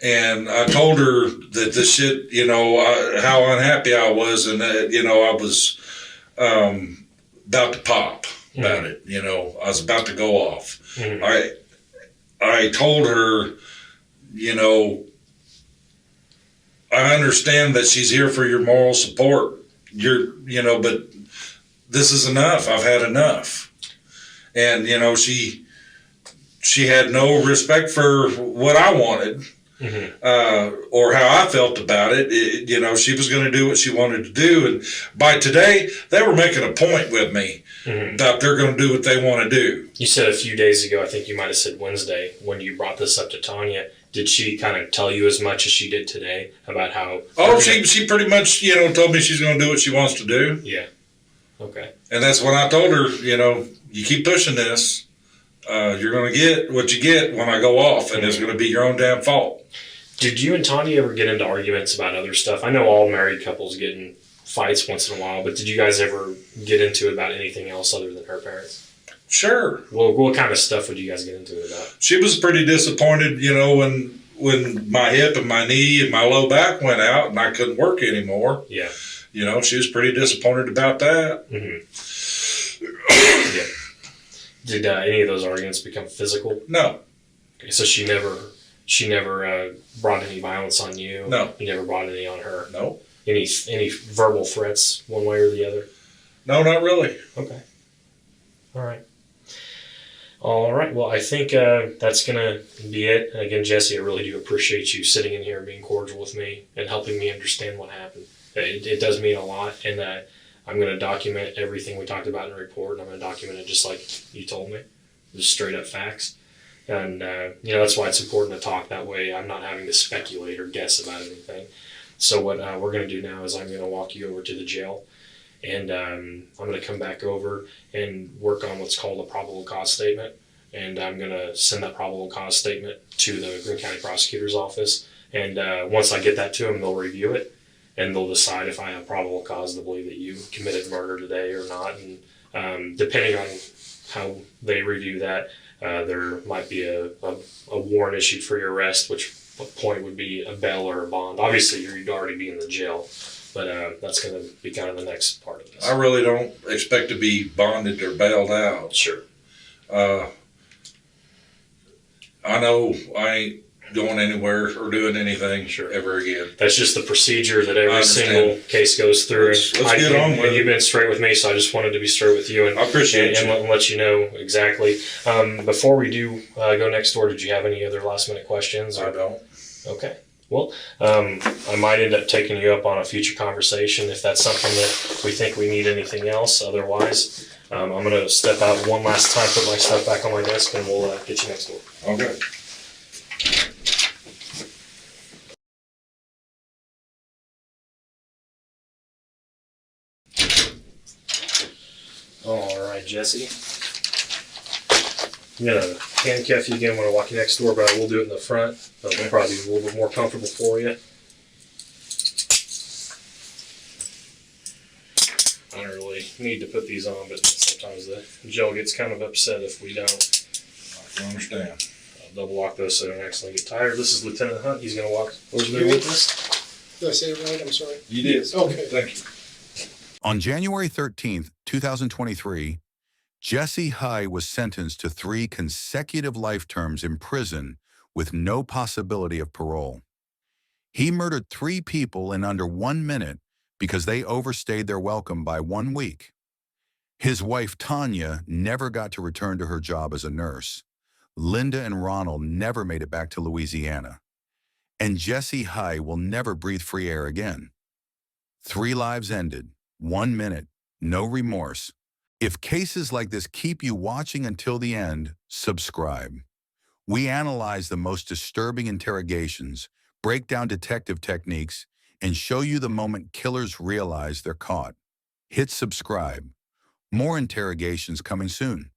And I told her that this shit, you know, how unhappy I was, and that, you know, I was about to pop about it. You know, I was about to go off. I told her, you know, I understand that she's here for your moral support. You know, but this is enough. I've had enough. And, you know, she had no respect for what I wanted. Or how I felt about it. You know, she was going to do what she wanted to do. And by today, they were making a point with me that they're going to do what they want to do. You said a few days ago, I think you might have said Wednesday, when you brought this up to Tanya, did she kind of tell you as much as she did today about how... Oh, she pretty much, you know, told me she's going to do what she wants to do. Yeah. Okay. And that's when I told her, you know, you keep pushing this, you're going to get what you get when I go off, and it's going to be your own damn fault. Did you and Tanya ever get into arguments about other stuff? I know all married couples get in fights once in a while, but did you guys ever get into it about anything else other than her parents? Sure. Well, what kind of stuff would you guys get into it about? She was pretty disappointed, you know, when my hip and my knee and my low back went out and I couldn't work anymore. Yeah. You know, she was pretty disappointed about that. Yeah. Did any of those arguments become physical? No. Okay, so she never brought any violence on you? No. You never brought any on her? No. Any verbal threats one way or the other? No, not really. Okay. All right. Well, I think that's going to be it. And again, Jesse, I really do appreciate you sitting in here and being cordial with me and helping me understand what happened. It does mean a lot, and I'm going to document everything we talked about in the report, and I'm going to document it just like you told me, just straight up facts. And, you know, that's why it's important to talk that way. I'm not having to speculate or guess about anything. So what we're going to do now is I'm going to walk you over to the jail, and I'm going to come back over and work on what's called a probable cause statement. And I'm going to send that probable cause statement to the Greene County Prosecutor's Office. And once I get that to them, they'll review it, and they'll decide if I have probable cause to believe that you committed murder today or not. And depending on how they review that, there might be a warrant issued for your arrest, which point would be a bail or a bond. Obviously, you'd already be in the jail, But that's going to be kind of the next part of this. I really don't expect to be bonded or bailed out. Sure. I know I ain't going anywhere or doing anything ever again. That's just the procedure that every single case goes through. Let's get on with it. You've been straight with me, so I just wanted to be straight with you. And I appreciate you. And let you know exactly. Before we do go next door, did you have any other last minute questions? I don't. Okay. Well, I might end up taking you up on a future conversation if that's something that we think we need anything else. Otherwise, I'm going to step out one last time, put my stuff back on my desk, and we'll get you next door. Okay. All right, Jesse. I'm going to handcuff you again when I walk you next door, but I will do it in the front. It'll probably be a little bit more comfortable for you. I don't really need to put these on, but sometimes the gel gets kind of upset if we don't. I can understand. I'll double lock those so they don't accidentally get tired. This is Lieutenant Hunt. He's going to walk over there with us. Did I say it right? I'm sorry. You did. Okay. Thank you. On January 13th, 2023, Jesse Huy was sentenced to 3 consecutive life terms in prison with no possibility of parole. He murdered 3 people in under 1 minute because they overstayed their welcome by 1 week. His wife, Tanya, never got to return to her job as a nurse. Linda and Ronald never made it back to Louisiana. And Jesse Huy will never breathe free air again. 3 lives ended, 1 minute, no remorse. If cases like this keep you watching until the end, subscribe. We analyze the most disturbing interrogations, break down detective techniques, and show you the moment killers realize they're caught. Hit subscribe. More interrogations coming soon.